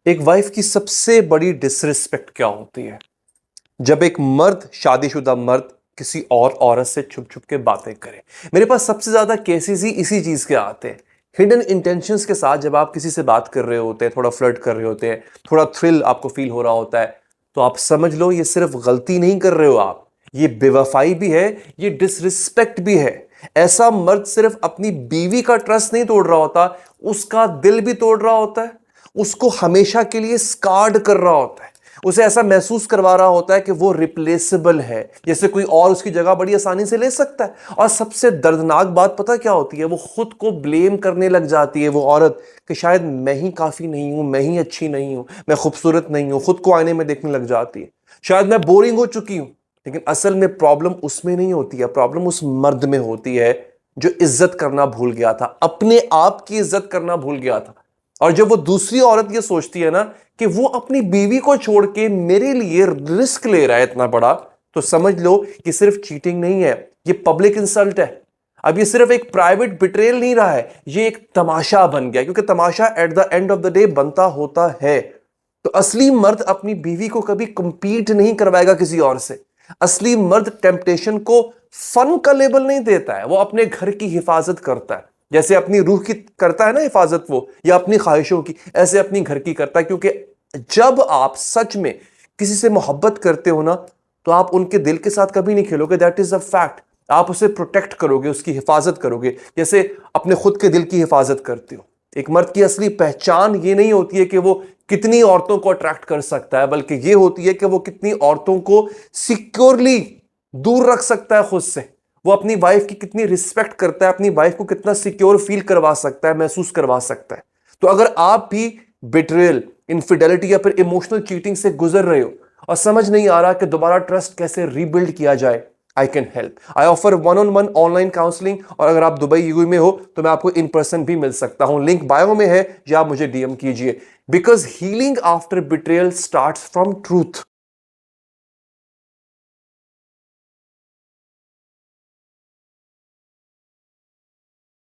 एक वाइफ की सबसे बड़ी डिसरिस्पेक्ट क्या होती है? जब एक मर्द, शादीशुदा मर्द, किसी और औरत से छुप छुप के बातें करे। मेरे पास सबसे ज्यादा केसेस ही इसी चीज के आते हैं। हिडन इंटेंशंस के साथ जब आप किसी से बात कर रहे होते हैं, थोड़ा फ्लर्ट कर रहे होते हैं, थोड़ा थ्रिल आपको फील हो रहा होता है, तो आप समझ लो ये सिर्फ गलती नहीं कर रहे हो आप, ये बेवफाई भी है, ये डिसरिस्पेक्ट भी है। ऐसा मर्द सिर्फ अपनी बीवी का ट्रस्ट नहीं तोड़ रहा होता, उसका दिल भी तोड़ रहा होता है, उसको हमेशा के लिए स्कार्ड कर रहा होता है, उसे ऐसा महसूस करवा रहा होता है कि वो रिप्लेसेबल है, जैसे कोई और उसकी जगह बड़ी आसानी से ले सकता है। और सबसे दर्दनाक बात पता क्या होती है? वो खुद को ब्लेम करने लग जाती है वो औरत कि शायद मैं ही काफी नहीं हूं, मैं ही अच्छी नहीं हूं, मैं खूबसूरत नहीं हूं। खुद को आईने में देखने लग जाती है, शायद मैं बोरिंग हो चुकी हूं। लेकिन असल में प्रॉब्लम उसमें नहीं होती है, प्रॉब्लम उस मर्द में होती है जो इज्जत करना भूल गया था, अपने आप की इज्जत करना भूल गया था। और जब वो दूसरी औरत ये सोचती है ना कि वो अपनी बीवी को छोड़ के मेरे लिए रिस्क ले रहा है इतना बड़ा, तो समझ लो कि सिर्फ चीटिंग नहीं है, ये पब्लिक इंसल्ट है। अब ये सिर्फ एक प्राइवेट बिट्रेयल नहीं रहा है, ये एक तमाशा बन गया, क्योंकि तमाशा at the end of the day बनता होता है। तो असली मर्द अपनी बीवी को कभी कंपीट नहीं करवाएगा किसी और से। असली मर्द टेम्पटेशन को फन का लेबल नहीं देता है, वो अपने घर की हिफाजत करता है। जैसे अपनी रूह की करता है ना हिफाजत वो, या अपनी ख्वाहिशों की, ऐसे अपनी घर की करता है। क्योंकि जब आप सच में किसी से मोहब्बत करते हो ना, तो आप उनके दिल के साथ कभी नहीं खेलोगे, दैट इज अ फैक्ट। आप उसे प्रोटेक्ट करोगे, उसकी हिफाजत करोगे, जैसे अपने खुद के दिल की हिफाजत करते हो। एक मर्द की असली पहचान ये नहीं होती है कि वो कितनी औरतों को अट्रैक्ट कर सकता है, बल्कि ये होती है कि वो कितनी औरतों को सिक्योरली दूर रख सकता है खुद से। वो अपनी वाइफ की कितनी रिस्पेक्ट करता है, अपनी वाइफ को कितना सिक्योर फील करवा सकता है, महसूस करवा सकता है। तो अगर आप भी बिट्रेयल, इनफिडेलिटी या फिर इमोशनल चीटिंग से गुजर रहे हो और समझ नहीं आ रहा कि दोबारा ट्रस्ट कैसे रीबिल्ड किया जाए, I can help. I offer 1-on-1 online counselling, और अगर आप दुबई यूएई में हो तो मैं आपको इन पर्सन भी मिल सकता हूं। लिंक बायो में है, या आप मुझे डीएम कीजिए। Because healing after betrayal starts from truth.